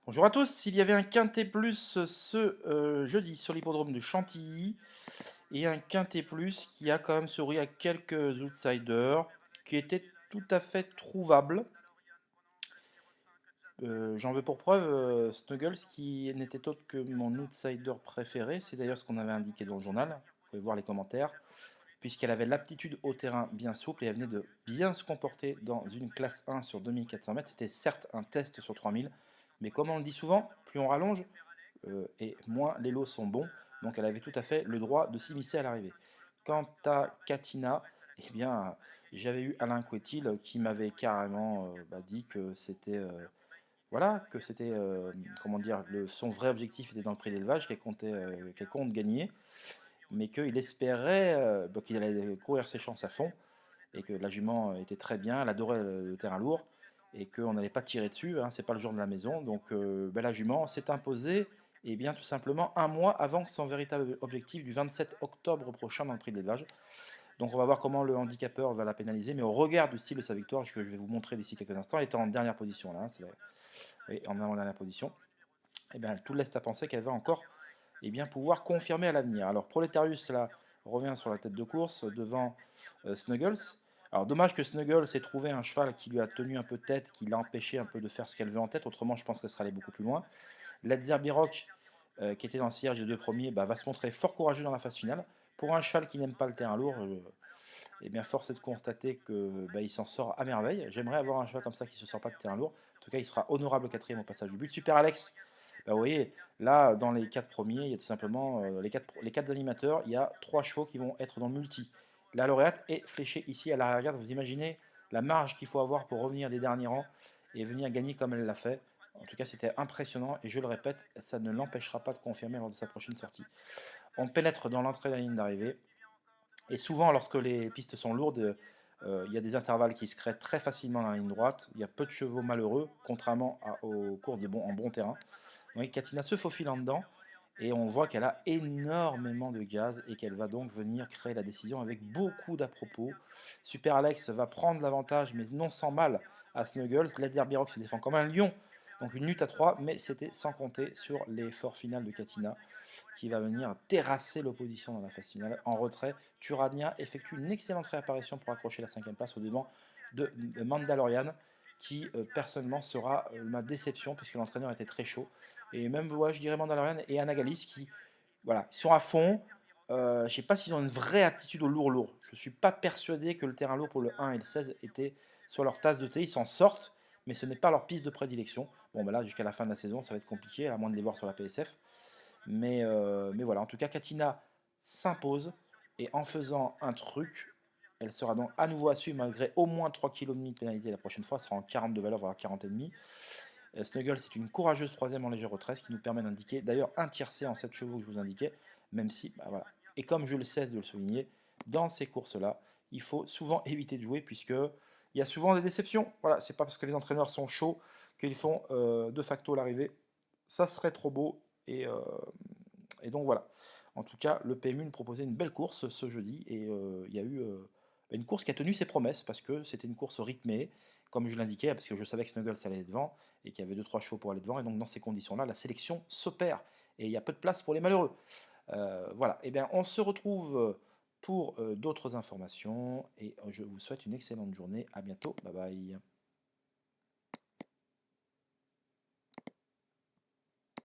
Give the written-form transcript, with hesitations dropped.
Bonjour à tous, il y avait un quintet plus ce jeudi sur l'hippodrome de Chantilly et un quintet plus qui a quand même souri à quelques outsiders qui étaient tout à fait trouvables. J'en veux pour preuve Snuggles qui n'était autre que mon outsider préféré, c'est d'ailleurs ce qu'on avait indiqué dans le journal, vous pouvez voir les commentaires, puisqu'elle avait l'aptitude au terrain bien souple et elle venait de bien se comporter dans une classe 1 sur 2400 mètres. C'était certes un test sur 3000, mais comme on le dit souvent, plus on rallonge, et moins les lots sont bons. Donc elle avait tout à fait le droit de s'immiscer à l'arrivée. Quant à Katina, eh bien, j'avais eu Alain Couetil qui m'avait carrément dit que c'était voilà, que c'était comment dire, son vrai objectif était dans le prix d'élevage, qu'elle compte gagner, mais qu'il espérait qu'il allait courir ses chances à fond et que la jument était très bien, elle adorait le terrain lourd et qu'on n'allait pas tirer dessus, hein, c'est pas le jour de la maison. Donc la jument s'est imposée et bien tout simplement un mois avant son véritable objectif du 27 octobre prochain dans le prix de l'élevage. Donc on va voir comment le handicapeur va la pénaliser, mais au regard du style de sa victoire, que je vais vous montrer d'ici quelques instants, elle est en dernière position là, hein, oui, en avant-dernière position, et bien tout laisse à penser qu'elle va encore pouvoir confirmer à l'avenir. Alors Proletarius là revient sur la tête de course devant Snuggles. Alors dommage que Snuggles ait trouvé un cheval qui lui a tenu un peu tête, qui l'a empêché un peu de faire ce qu'elle veut en tête, autrement je pense qu'elle serait allée beaucoup plus loin. Letzer Biroc, qui était dans le sillage des deux premiers, va se montrer fort courageux dans la phase finale. Pour un cheval qui n'aime pas le terrain lourd, force est de constater que il s'en sort à merveille. J'aimerais avoir un cheval comme ça qui ne se sort pas de terrain lourd. En tout cas, il sera honorable quatrième au passage du but. Super Alex, vous voyez, là, dans les quatre premiers, il y a tout simplement les quatre animateurs, il y a trois chevaux qui vont être dans le multi. La lauréate est fléchée ici à l'arrière-garde. Vous imaginez la marge qu'il faut avoir pour revenir des derniers rangs et venir gagner comme elle l'a fait. En tout cas, c'était impressionnant et je le répète, ça ne l'empêchera pas de confirmer lors de sa prochaine sortie. On pénètre dans l'entrée de la ligne d'arrivée. Et souvent, lorsque les pistes sont lourdes, il y a des intervalles qui se créent très facilement dans la ligne droite. Il y a peu de chevaux malheureux, contrairement aux courses en bon terrain. Donc Katina se faufile en dedans et on voit qu'elle a énormément de gaz et qu'elle va donc venir créer la décision avec beaucoup d'à-propos. Super Alex va prendre l'avantage, mais non sans mal à Snuggles. Ledger Biroc se défend comme un lion, donc une lutte à 3, mais c'était sans compter sur l'effort final de Katina qui va venir terrasser l'opposition dans la phase finale. En retrait, Turania effectue une excellente réapparition pour accrocher la cinquième place au devant de Mandalorian, qui personnellement sera ma déception puisque l'entraîneur était très chaud. Et même, ouais, je dirais Mandalorian et Anagalis qui voilà, ils sont à fond. Je ne sais pas s'ils ont une vraie aptitude au lourd-lourd. Je ne suis pas persuadé que le terrain lourd pour le 1 et le 16 était sur leur tasse de thé. Ils s'en sortent, mais ce n'est pas leur piste de prédilection. Bon, là, jusqu'à la fin de la saison, ça va être compliqué, à moins de les voir sur la PSF. Mais voilà, en tout cas, Katina s'impose et en faisant un truc, elle sera donc à nouveau à suivre malgré au moins 3,5 kg de pénalité la prochaine fois. Elle sera en 40 de valeur, voire 40,5. Snuggle, c'est une courageuse troisième en légère retraite, ce qui nous permet d'indiquer d'ailleurs un tiercé en 7 chevaux que je vous indiquais, même si, voilà. Et comme je le cesse de le souligner, dans ces courses-là, il faut souvent éviter de jouer puisque il y a souvent des déceptions. Voilà, c'est pas parce que les entraîneurs sont chauds qu'ils font de facto l'arrivée. Ça serait trop beau et donc voilà. En tout cas, le PMU nous proposait une belle course ce jeudi et il y a eu une course qui a tenu ses promesses parce que c'était une course rythmée, comme je l'indiquais, parce que je savais que Snuggles allait devant et qu'il y avait deux trois chevaux pour aller devant. Et donc dans ces conditions-là, la sélection s'opère et il y a peu de place pour les malheureux. Voilà, et bien on se retrouve pour d'autres informations et je vous souhaite une excellente journée. À bientôt, bye bye.